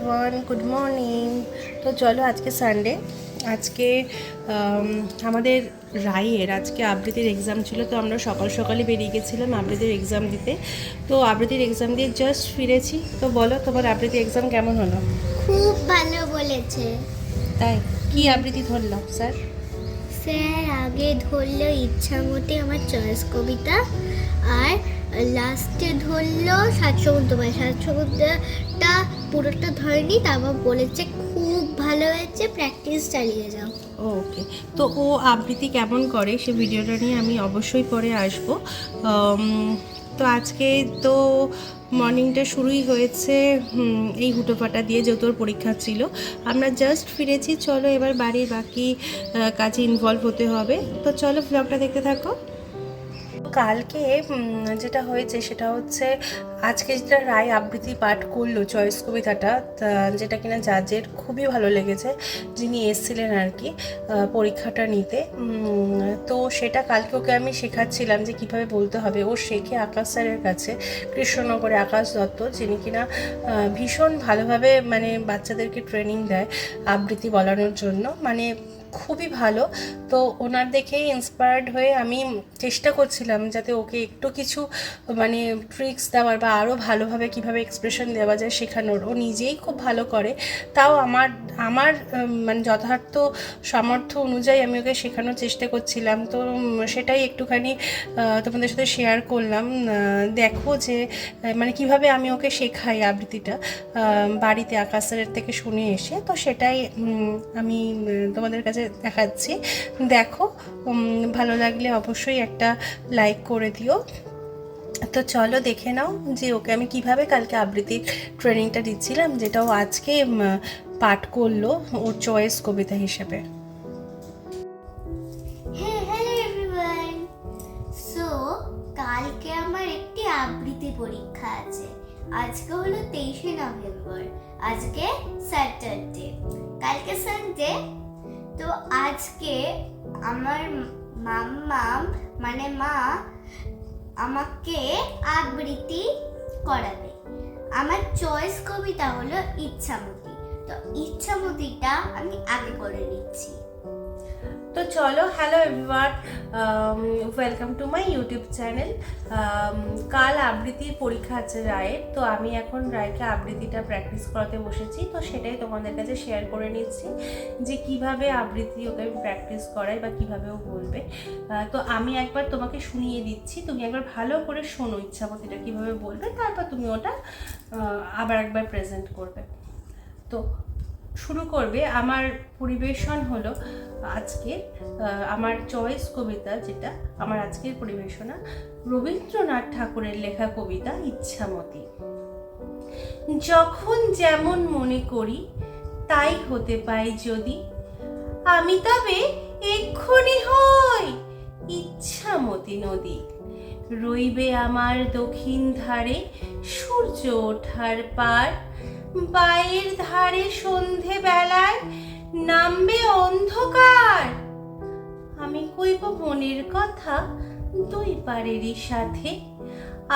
Everyone, good morning. তো চলো, আজকে সানডে। আজকে আমাদের রায়ের আজকে আবৃত্তির এক্সাম ছিল, তো আমরা সকাল সকালই বেরিয়ে গেছিলাম আবৃত্তির এক্সাম দিতে। তো আবৃত্তির এক্সাম দিয়ে জাস্ট ফিরেছি। তো বলো, তোমার আবৃত্তির এক্সাম কেমন হলো? খুব ভালো বলেছে। তাই? কি আবৃত্তি ধরলাম স্যার? স্যার আগে ধরলো ইচ্ছামতি আমার চয়েস কবিতা, আর লাস্টে ধরলো সাত সমুদ্রটা পুরোটা ধরেনি, তারপর বলেছে খুব ভালো হয়েছে, প্র্যাকটিস চালিয়ে যাও। ওকে। তো ও আবৃত্তি কেমন করে সে ভিডিওটা নিয়ে আমি অবশ্যই পরে আসবো। তো আজকে তো মর্নিংটা শুরুই হয়েছে এই হুটোপাটা দিয়ে, যেহেতু ওর পরীক্ষা ছিল। আমরা জাস্ট ফিরেছি। চলো এবার বাড়ির বাকি কাজে ইনভলভ হতে হবে। তো চলো ব্লগটা দেখতে থাকো। কালকে যেটা হয়েছে সেটা হচ্ছে, আজকে যেটা রায় আবৃত্তি পাঠ করলো চয়েস কবিতাটা, যেটা কিনা জাজের খুবই ভালো লেগেছে, যিনি এসেছিলেন আর কি পরীক্ষাটা নিতে। তো সেটা কালকে ওকে আমি শেখাচ্ছিলাম যে কিভাবে বলতে হবে। ও শেখে আকাশ স্যারের কাছে, কৃষ্ণনগরে আকাশ দত্ত, যিনি কিনা ভীষণ ভালোভাবে মানে বাচ্চাদেরকে ট্রেনিং দেয় আবৃত্তি বলানোর জন্য, মানে খুবই ভালো। তো ওনার দেখেই ইন্সপায়ার্ড হয়ে আমি চেষ্টা করছিলাম যাতে ওকে একটু কিছু মানে ট্রিক্স দেওয়ার বা আরও ভালোভাবে কিভাবে এক্সপ্রেশন দেওয়া যায় শেখানোর। ও নিজেই খুব ভালো করে, তাও আমার আমার মানে যথার্থ সামর্থ্য অনুযায়ী আমি ওকে শেখানোর চেষ্টা করছিলাম। তো সেটাই একটুখানি তোমাদের সাথে শেয়ার করলাম। দেখো যে মানে কিভাবে আমি ওকে শেখাই আবৃত্তিটা বাড়িতে আকাশ স্যারের থেকে শুনে এসে। তো সেটাই আমি তোমাদের কাছে দেখাচ্ছি। দেখো, ভালো লাগলে অবশ্যই একটা লাইক করে দিও। তো চলো দেখে নাও যে ওকে আমি কিভাবে কালকে আবৃত্তির ট্রেনিংটা দিচ্ছিলাম, যেটা ও আজকে পাঠ করলো ওর চয়েস কবিতা হিসেবে। হ্যাঁ, হ্যালো এভরিওয়ান। সো কালকে আমার একটি আবৃত্তি পরীক্ষা আছে। আজকে হলো 23শে নভেম্বর, আজকে স্যাটারডে, কালকে সানডে। তো আজকে আমার মাম্মাম মানে মা আমাকে আবৃত্তি করাবে। আমার চয়েস কবিতা হলো ইচ্ছামতি। তো ইচ্ছামতিটা আমি আগে করে নিচ্ছি। তো চলো, hello everyone, welcome to my YouTube channel. কাল আবৃত্তির পরীক্ষা আছে রায়ের, তো আমি এখন রায়কে আবৃত্তিটা প্র্যাকটিস করাতে বসেছি। তো সেটাই তোমাদের কাছে শেয়ার করে নিচ্ছি যে কিভাবে আবৃত্তি ওকে আমি প্র্যাকটিস করাই বা কীভাবে ও বলবে। তো আমি একবার তোমাকে শুনিয়ে দিচ্ছি, তুমি একবার ভালো করে শোনো ইচ্ছামতিটা কীভাবে বলবে, তারপর তুমি ওটা আবার একবার প্রেজেন্ট করবে। তো শুরু করবে। আমার পরিবেশন হলো আজকে আমার চয়েস কবিতা, যেটা আমার আজকের পরিবেশনা রবীন্দ্রনাথ ঠাকুরের লেখা কবিতা ইচ্ছামতি। যখন যেমন মনে করি তাই হতে পাই যদি, আমি তবে এক্ষুনি হই ইচ্ছামতি নদী। রইবে আমার দক্ষিণ ধারে সূর্য ওঠার পার, বাইয়ের ধারে সন্ধে বেলায় নামবে অন্ধকার। আমি কইব মনের কথা দুই পারেরই সাথে,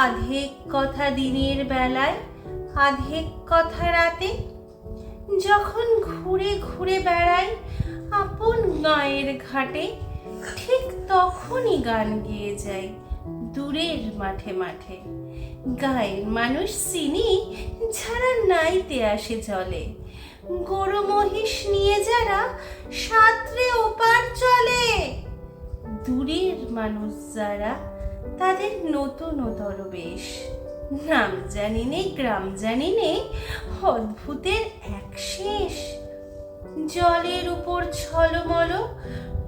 আধেক কথা দিনের বেলায় আধেক কথা রাতে। যখন ঘুরে ঘুরে বেড়াই আপন গাঁয়ের ঘাটে, ঠিক তখনই গান গেয়ে যাই দূরের মাঠে মাঠে। গায়ের মানুষ চিনি যারা নাইতে আসে জলে, গরু মহিষ নিয়ে যারা সাঁতরে ওপার চলে। দূরের মানুষ যারা তাদের নতুন দরবেশ, নাম জানি নে গ্রাম জানি নে, অদ্ভুতের এক শেষ। জলের উপর ছলমল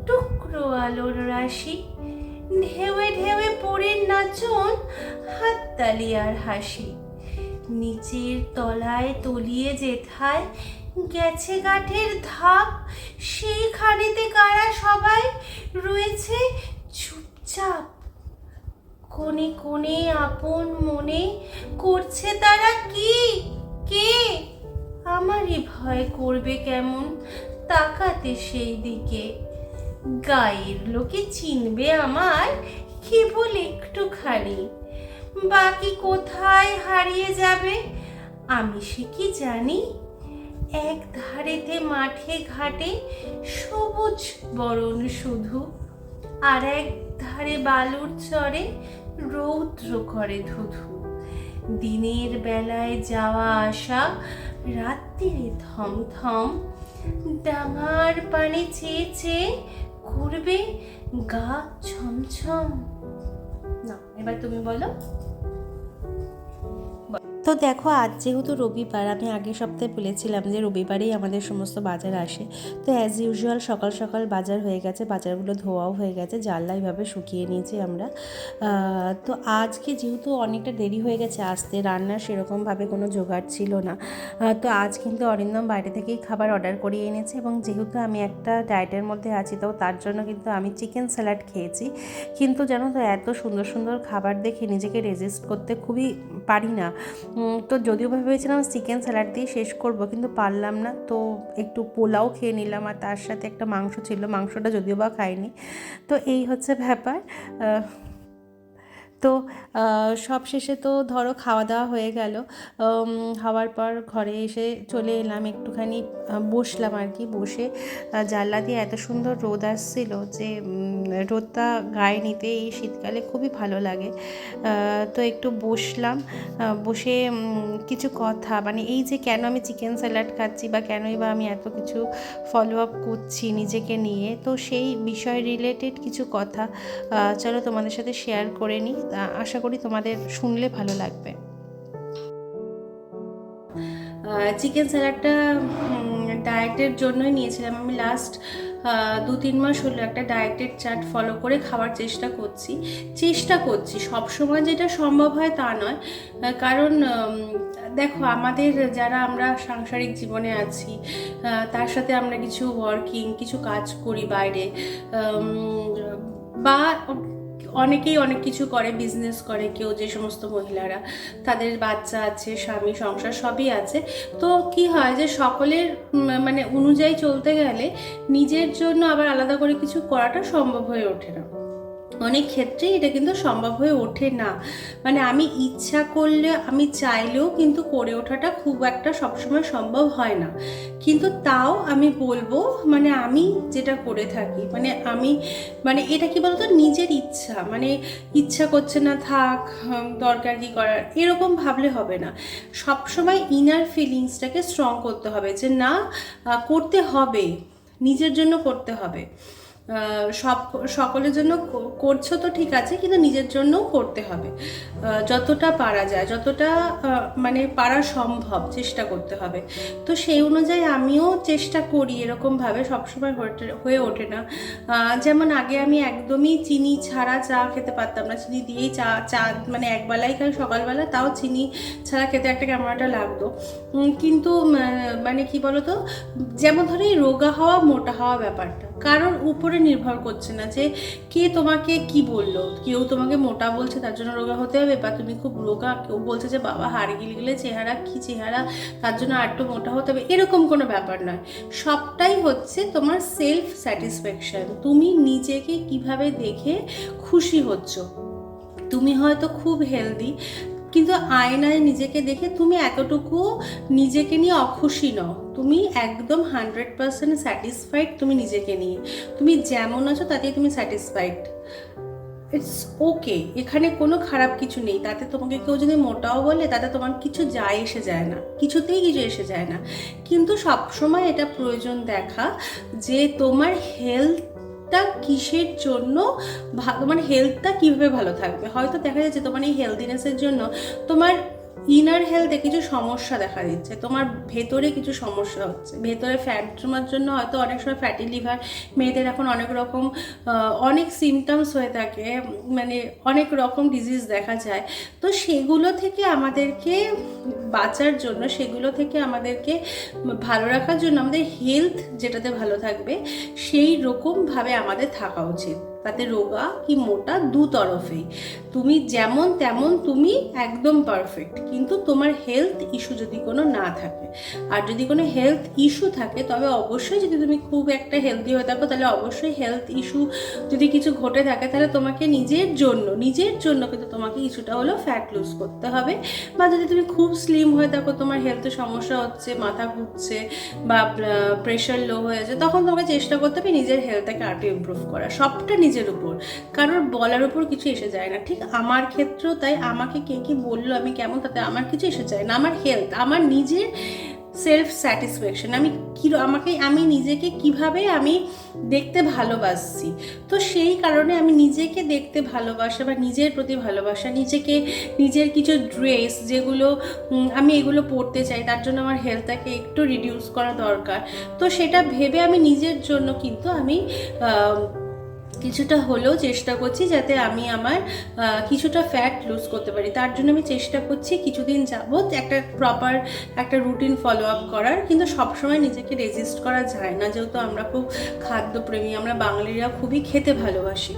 টুকরো আলোর রাশি, ঢেউে ঢেউে পড়েন নাচন হাততালি আর হাসি। নিচের তলায় তলিয়ে যেথায় গেছে কাঠের ধাপ, সেইখানেতে কারা সবাই রয়েছে চুপচাপ। কোণে কোণে আপন মনে করছে তারা কি কে, আমারই ভয় করবে কেমন তাকাতে সেই দিকে। গায়ের লোকে চিনবে আমার কেবল একটুখানি, বাকি কোথায় হারিয়ে যাবে আমি সে কি জানি। এক ধারেতে মাঠে ঘাটে সবুজ বরণ শুধু, আর এক ধারে বালুর চরে রৌদ্র করে ধুধু। দিনের বেলায় যাওয়া আসা, রাত্রিরে থমথম, ডাঙার পানে চেয়ে চেয়ে করবে গা ছমছম। না, এবার তুমি বলো। তো দেখো, আজ যেহেতু রবিবার, আমি আগের সপ্তাহে বলেছিলাম যে রবিবারেই আমাদের সমস্ত বাজার আসে। তো অ্যাজ ইউজুয়াল সকাল সকাল বাজার হয়ে গেছে, বাজারগুলো ধোয়াও হয়ে গেছে, জানলা এইভাবে শুকিয়ে নিয়েছি আমরা। তো আজকে যেহেতু অনেকটা দেরি হয়ে গেছে আসতে, রান্নার সেরকমভাবে কোনো জোগাড় ছিল না। তো আজ কিন্তু অরিন্দম বাইরে থেকেই খাবার অর্ডার করিয়ে এনেছে, এবং যেহেতু আমি একটা ডায়েটের মধ্যে আছি, তো তার জন্য কিন্তু আমি চিকেন স্যালাড খেয়েছি। কিন্তু জানো তো, এত সুন্দর সুন্দর খাবার দেখে নিজেকে রেজিস্ট করতে খুবই পারি না। তো যদিও ভেবেছিলাম চিকেন স্যালাড দিয়ে শেষ করব, কিন্তু পারলাম না। তো একটু পোলাও খেয়ে নিলাম, আর তার সাথে একটা মাংস ছিল, মাংসটা যদিও বা খাইনি। তো এই হচ্ছে ব্যাপার। তো সব শেষে তো ধরো খাওয়া দাওয়া হয়ে গেল। হওয়ার পর ঘরে এসে চলে এলাম, একটুখানি বসলাম আর কি। বসে জানলা দিয়ে এত সুন্দর রোদ আসছিল যে রোদটা গায়ে নিতে এই শীতকালে খুবই ভালো লাগে। তো একটু বসলাম, বসে কিছু কথা, মানে এই যে কেন আমি চিকেন স্যালাড খাচ্ছি বা কেনই বা আমি এত কিছু ফলো আপ করছি নিজেকে নিয়ে, তো সেই বিষয় রিলেটেড কিছু কথা চলো তোমাদের সাথে শেয়ার করে নিই। আশা করি তোমাদের শুনলে ভালো লাগবে। চিকেন স্যালাডটা ডায়েটের জন্যই নিয়েছিলাম। আমি লাস্ট 2-3 মাস হলো একটা ডায়েটের চার্ট ফলো করে খাওয়ার চেষ্টা করছি। সবসময় যেটা সম্ভব হয় তা নয়, কারণ দেখো, আমাদের যারা আমরা সাংসারিক জীবনে আছি, তার সাথে আমরা কিছু কাজ করি বাইরে, বা অনেকেই অনেক কিছু করে, বিজনেস করে কেউ, যে সমস্ত মহিলারা, তাদের বাচ্চা আছে, স্বামী, সংসার সবই আছে। তো কি হয় যে সকলের মানে অনুযায়ী চলতে গেলে নিজের জন্য আবার আলাদা করে কিছু করাটা সম্ভব হয়ে ওঠে না। অনেক ক্ষেত্রেই এটা কিন্তু সম্ভব হয়ে ওঠে না। মানে আমি ইচ্ছা করলে, আমি চাইলেও কিন্তু করে ওঠাটা খুব একটা সবসময় সম্ভব হয় না। কিন্তু তাও আমি বলবো, মানে আমি যেটা করে থাকি, মানে এটা কি বলতো, নিজের ইচ্ছা, মানে ইচ্ছা করছে না, থাক, দরকার কি করার, এরকম ভাবলে হবে না। সবসময় ইনার ফিলিংসটাকে স্ট্রং করতে হবে, যে না, করতে হবে, নিজের জন্য করতে হবে। সকলের জন্য করছো তো ঠিক আছে, কিন্তু নিজের জন্যও করতে হবে। যতটা পারা যায়, যতটা মানে পারা সম্ভব, চেষ্টা করতে হবে। তো সেই অনুযায়ী আমিও চেষ্টা করি এরকমভাবে, সবসময় হয়ে ওঠে না। যেমন আগে আমি একদমই চিনি ছাড়া চা খেতে পারতাম না, চিনি দিয়েই চা মানে একবেলাই খাই সকালবেলা, তাও চিনি ছাড়া খেতে একটা কেমন একটা লাগতো। কিন্তু মানে কি বলতো, যেমন ধরো এই রোগা হওয়া, মোটা হওয়া ব্যাপারটা কারোর উপরে নির্ভর করছে না, যে কে তোমাকে কি বললো। কেউ তোমাকে মোটা বলছে তার জন্য রোগা হতে হবে, বা তুমি খুব রোগা, কেউ বলছে যে বাবা হাড় গিলে চেহারা, কি চেহারা, তার জন্য আর একটু মোটা হতে হবে, এরকম কোনো ব্যাপার নয়। সবটাই হচ্ছে তোমার সেলফ স্যাটিসফ্যাকশন, তুমি নিজেকে কিভাবে দেখে খুশি হচ্ছ। তুমি হয়তো খুব হেলদি, কিন্তু আয়নায় নিজেকে দেখে তুমি এতটুকু নিজেকে নিয়ে অখুশি নও, তুমি একদম 100% স্যাটিসফাইড তুমি নিজেকে নিয়ে। তুমি যেমন আছো তাতেই তুমি স্যাটিসফাইড, ইটস ওকে, এখানে কোনো খারাপ কিছু নেই। তাতে তোমাকে কেউ যদি মোটাও বলে, তাতে তোমার কিছু এসে যায় না, কিছুতেই কিছু এসে যায় না। কিন্তু সবসময় এটা প্রয়োজন দেখা, যে তোমার হেলথটা কিসের জন্য ভালো, মানে হেলথটা কীভাবে ভালো থাকবে। হয়তো দেখা যাচ্ছে তোমার এই হেলদিনেসের জন্য তোমার ইনার হেলথে কিছু সমস্যা দেখা দিচ্ছে, তোমার ভেতরে কিছু সমস্যা হচ্ছে, ভেতরে ফ্যাট জমার জন্য হয়তো অনেক সময় ফ্যাটি লিভার, মেয়েদের এখন অনেক রকম অনেক সিমটমস হয়ে থাকে, মানে অনেক রকম ডিজিজ দেখা যায়। তো সেগুলো থেকে আমাদেরকে বাঁচার জন্য, সেগুলো থেকে আমাদেরকে ভালো রাখার জন্য, আমাদের হেলথ যেটাতে ভালো থাকবে সেই রকমভাবে আমাদের থাকা উচিত। তাতে রোগা কি মোটা দু তরফেই। তুমি যেমন তেমন তুমি একদম পারফেক্ট, কিন্তু তোমার হেলথ ইস্যু যদি কোনো না থাকে, আর যদি কোনো হেলথ ইস্যু থাকে তবে অবশ্যই, যদি তুমি খুব একটা হেলদি হয়ে থাকো তাহলে অবশ্যই হেলথ ইস্যু যদি কিছু ঘটে থাকে তাহলে তোমাকে নিজের জন্য কিন্তু তোমাকে কিছুটা হলেও ফ্যাট লুজ করতে হবে। বা যদি তুমি খুব স্লিম হয়ে থাকো, তোমার হেলথে সমস্যা হচ্ছে, মাথা ঘুরছে বা প্রেশার লো হয়েছে, তখন তোমাকে চেষ্টা করতে হবে নিজের হেলথটাকে আরও ইমপ্রুভ করা। সবটা নিজের উপর, কারোর বলার উপর কিছু এসে যায় না। ঠিক আমার ক্ষেত্রেও তাই, আমাকে কে কি বললো আমি কেমন তাতে আমার কিছু এসে যায় না। আমার হেলথ, আমার নিজের সেলফ স্যাটিসফ্যাকশন, আমি নিজেকে কিভাবে আমি দেখতে ভালোবাসছি, তো সেই কারণে আমি নিজেকে দেখতে ভালোবাসা বা নিজের প্রতি ভালোবাসা, নিজের কিছু ড্রেস যেগুলো আমি এগুলো পরতে চাই, তার জন্য আমার হেলথটাকে একটু রিডিউস করা দরকার। তো সেটা ভেবে আমি নিজের জন্য কিন্তু আমি কিছুটা হলেও চেষ্টা করছি যাতে আমি আমার কিছুটা ফ্যাট লুজ করতে পারি। তার জন্য আমি চেষ্টা করছি কিছুদিন যাবত একটা রুটিন ফলো আপ করার। কিন্তু সবসময় নিজেকে রেজিস্ট করা যায় না, যেহেতু আমরা খুব খাদ্যপ্রেমী, আমরা বাঙালিরা খুবই খেতে ভালোবাসি,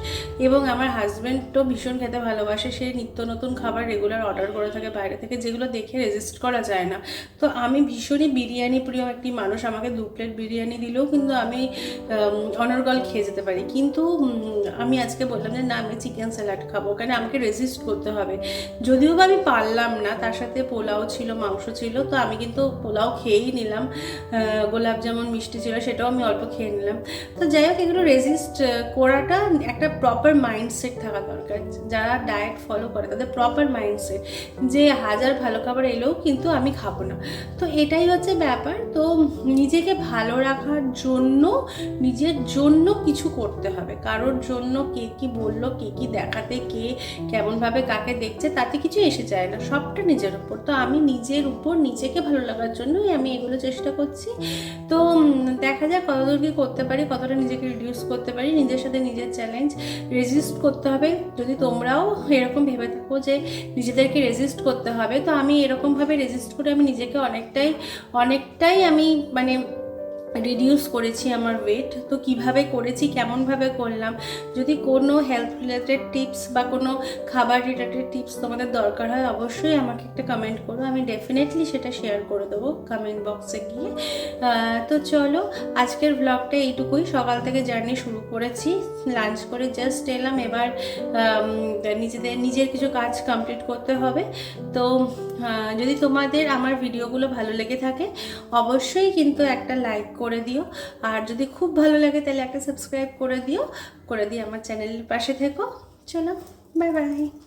এবং আমার হাজব্যান্ডও ভীষণ খেতে ভালোবাসে। সে নিত্য নতুন খাবার রেগুলার অর্ডার করে থাকে বাইরে থেকে, যেগুলো দেখে রেজিস্ট করা যায় না। তো আমি ভীষণই বিরিয়ানি প্রিয় একটি মানুষ, আমাকে 2 প্লেট বিরিয়ানি দিলেও কিন্তু আমি অনর্গল খেয়ে যেতে পারি। কিন্তু আমি আজকে বললাম যে না, আমি চিকেন স্যালাড খাবো, কারণ আমাকে রেজিস্ট করতে হবে। যদিও বা আমি পারলাম না, তার সাথে পোলাও ছিল, মাংস ছিল, তো আমি কিন্তু পোলাও খেয়েই নিলাম। গোলাপ জামুন মিষ্টি ছিল, সেটাও আমি অল্প খেয়ে নিলাম। তো যাই হোক, এগুলো রেজিস্ট করাটা একটা প্রপার মাইন্ডসেট থাকা দরকার। যারা ডায়েট ফলো করে তাদের প্রপার মাইন্ডসেট, যে হাজার ভালো খাবার এলেও কিন্তু আমি খাবো না। তো এটাই হচ্ছে ব্যাপার। তো নিজেকে ভালো রাখার জন্য নিজের জন্য কিছু করতে হবে। কারোর জন্য কে কি বললো, কে কি দেখাতে, কে কেমনভাবে কাকে দেখছে, তাতে কিছু এসে যায় না, সবটা নিজের উপর। তো আমি নিজের উপর নিজেকে ভালো লাগার জন্যই আমি এগুলো চেষ্টা করছি। তো দেখা যাক কতদূর কি করতে পারি, কতটা নিজেকে রিডিউস করতে পারি। নিজের সাথে নিজের চ্যালেঞ্জ, রেজিস্ট করতে হবে। যদি তোমরাও এরকম ভেবে থাকো যে নিজেদেরকে রেজিস্ট করতে হবে, তো আমি এরকমভাবে রেজিস্ট করে আমি নিজেকে অনেকটাই আমি মানে রিডিউস করেছি আমার ওয়েট। তো কিভাবে করেছি, কেমনভাবে করলাম, যদি কোনো হেলথ রিলেটেড টিপস বা কোনো খাবার রিলেটেড টিপস তোমাদের দরকার হয়, অবশ্যই আমাকে একটা কমেন্ট করো, আমি ডেফিনেটলি সেটা শেয়ার করে দেবো কমেন্ট বক্সে গিয়ে। তো চলো, আজকের ব্লগটা এইটুকুই। সকাল থেকে জার্নি শুরু করেছি, লাঞ্চ করে জাস্ট এলাম। এবার নিজের কিছু কাজ কমপ্লিট করতে হবে। তো যদি তোমাদের আমার ভিডিওগুলো ভালো লেগে থাকে অবশ্যই কিন্তু একটা লাইক করে দিও, আর যদি খুব ভালো লাগে তাহলে একটা সাবস্ক্রাইব করে দিয়ে আমার চ্যানেলের পাশে থেকো। চলো, বাই বাই।